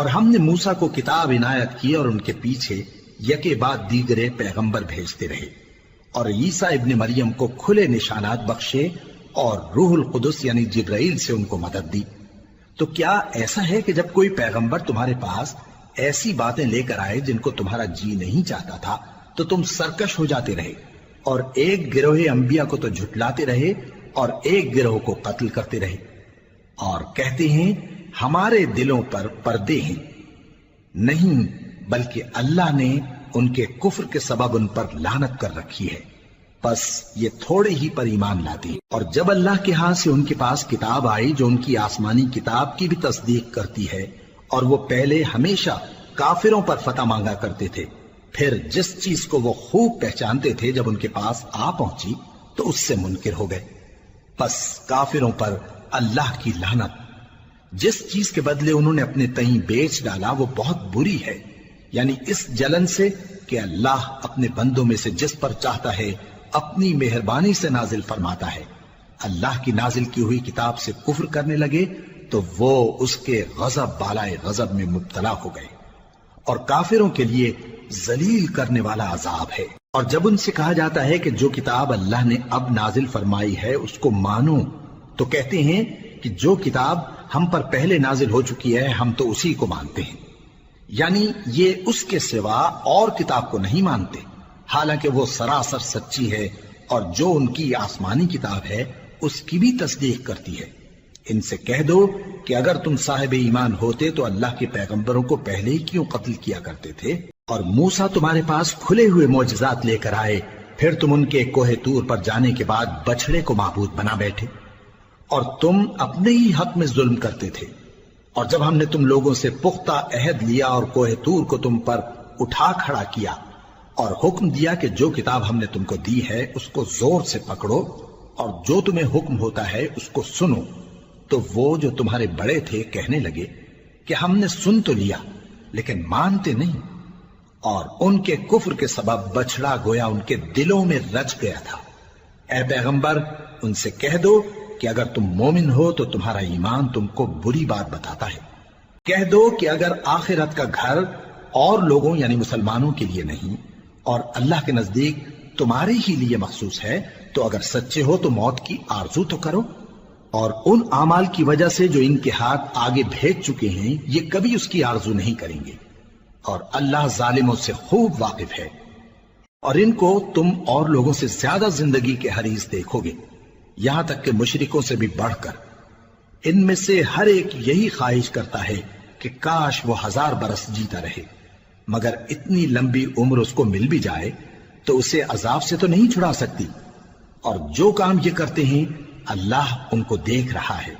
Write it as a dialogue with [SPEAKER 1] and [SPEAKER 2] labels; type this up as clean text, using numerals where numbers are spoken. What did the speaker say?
[SPEAKER 1] اور ہم نے موسیٰ کو کتاب عنایت کی اور ان کے پیچھے یکے بعد دیگرے پیغمبر بھیجتے رہے، اور عیسیٰ ابن مریم کو کھلے نشانات بخشے اور روح القدس یعنی جبرائیل سے ان کو مدد دی۔ تو کیا ایسا ہے کہ جب کوئی پیغمبر تمہارے پاس ایسی باتیں لے کر آئے جن کو تمہارا جی نہیں چاہتا تھا تو تم سرکش ہو جاتے رہے، اور ایک گروہ انبیاء کو تو جھٹلاتے رہے اور ایک گروہ کو قتل کرتے رہے، اور کہتے ہیں ہمارے دلوں پر پردے ہیں؟ نہیں، بلکہ اللہ نے ان کے کفر کے سبب ان پر لعنت کر رکھی ہے، پس یہ تھوڑے ہی پر ایمان لاتے ہیں۔ اور جب اللہ کے ہاں سے ان کے پاس کتاب آئی جو ان کی آسمانی کتاب کی بھی تصدیق کرتی ہے، اور وہ پہلے ہمیشہ کافروں پر فتح مانگا کرتے تھے، پھر جس چیز کو وہ خوب پہچانتے تھے جب ان کے پاس آ پہنچی تو اس سے منکر ہو گئے، پس کافروں پر اللہ کی لعنت۔ جس چیز کے بدلے انہوں نے اپنے تئیں بیچ ڈالا وہ بہت بری ہے، یعنی اس جلن سے کہ اللہ اپنے بندوں میں سے جس پر چاہتا ہے اپنی مہربانی سے نازل فرماتا ہے۔ اللہ کی نازل کی ہوئی کتاب سے کفر کرنے لگے تو وہ اس کے غضب بالائے غضب میں مبتلا ہو گئے، اور کافروں کے لیے ذلیل کرنے والا عذاب ہے۔ اور جب ان سے کہا جاتا ہے کہ جو کتاب اللہ نے اب نازل فرمائی ہے اس کو مانو، تو کہتے ہیں کہ جو کتاب ہم پر پہلے نازل ہو چکی ہے ہم تو اسی کو مانتے ہیں، یعنی یہ اس کے سوا اور کتاب کو نہیں مانتے، حالانکہ وہ سراسر سچی ہے، اور جو ان کی آسمانی کتاب ہے اس کی بھی تصدیق کرتی ہے۔ ان سے کہہ دو کہ اگر تم صاحب ایمان ہوتے تو اللہ کے پیغمبروں کو پہلے ہی کیوں قتل کیا کرتے تھے؟ اور موسیٰ تمہارے پاس کھلے ہوئے معجزات لے کر آئے، پھر تم ان کے کوہ طور پر جانے کے بعد بچڑے کو معبود بنا بیٹھے، اور تم اپنے ہی حق میں ظلم کرتے تھے۔ اور جب ہم نے تم لوگوں سے پختہ عہد لیا اور کوہ طور کو تم پر اٹھا کھڑا کیا اور حکم دیا کہ جو کتاب ہم نے تم کو دی ہے اس کو زور سے پکڑو اور جو تمہیں حکم ہوتا ہے اس کو سنو، تو وہ جو تمہارے بڑے تھے کہنے لگے کہ ہم نے سن تو لیا لیکن مانتے نہیں، اور ان کے کفر کے سبب بچڑا گویا ان کے دلوں میں رچ گیا تھا۔ اے پیغمبر ان سے کہہ دو کہ اگر تم مومن ہو تو تمہارا ایمان تم کو بری بات بتاتا ہے۔ کہہ دو کہ اگر آخرت کا گھر اور لوگوں یعنی مسلمانوں کے لیے نہیں اور اللہ کے نزدیک تمہارے ہی لیے مخصوص ہے تو اگر سچے ہو تو موت کی آرزو تو کرو، اور ان اعمال کی وجہ سے جو ان کے ہاتھ آگے بھیج چکے ہیں یہ کبھی اس کی آرزو نہیں کریں گے، اور اللہ ظالموں سے خوب واقف ہے۔ اور ان کو تم اور لوگوں سے زیادہ زندگی کے حریص دیکھو گے، یہاں تک کہ مشرکوں سے بھی بڑھ کر۔ ان میں سے ہر ایک یہی خواہش کرتا ہے کہ کاش وہ 1000 برس جیتا رہے، مگر اتنی لمبی عمر اس کو مل بھی جائے تو اسے عذاب سے تو نہیں چھڑا سکتی، اور جو کام یہ کرتے ہیں اللہ ان کو دیکھ رہا ہے۔